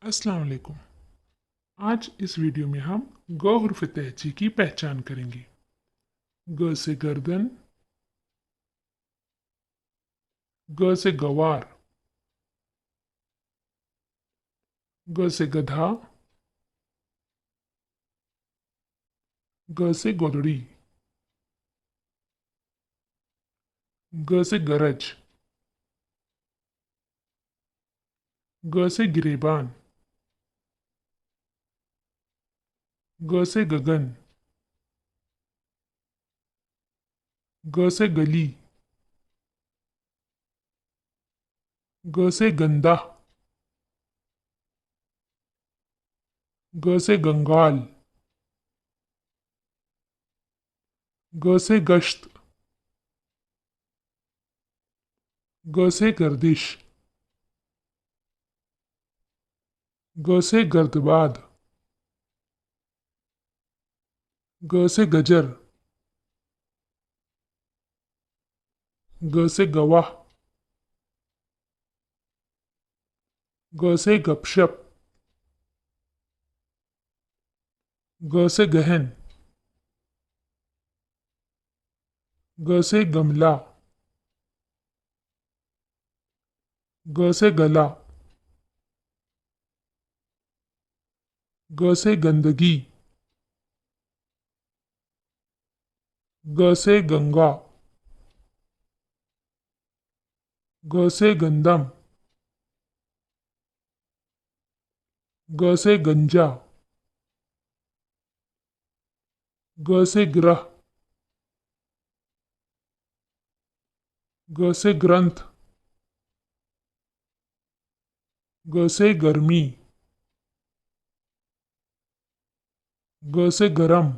अस्सलाम वालेकुम। आज इस वीडियो में हम ग हुर्फ तहजी की पहचान करेंगे। ग से गर्दन, ग से गवार, ग से गधा, ग से गोदड़ी, ग से गरज, ग से गिरेबान, ग से गगन, ग से गली, ग से गंदा, ग से गंगाल, ग से गश्त, ग से गर्दिश, ग से गर्दबाद, ग से गजर, ग से गवाह, ग से गपशप, ग से गहन, ग से गमला, ग से गला, ग से गंदगी, ग से गंगा, ग से गंदम, ग से गंजा, ग से ग्रह, ग से ग्रंथ, ग से गर्मी, ग से गरम,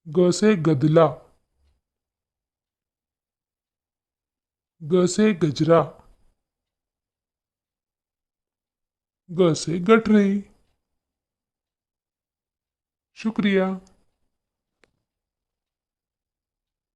ग से गदला, ग से गजरा, ग से गठरी। शुक्रिया।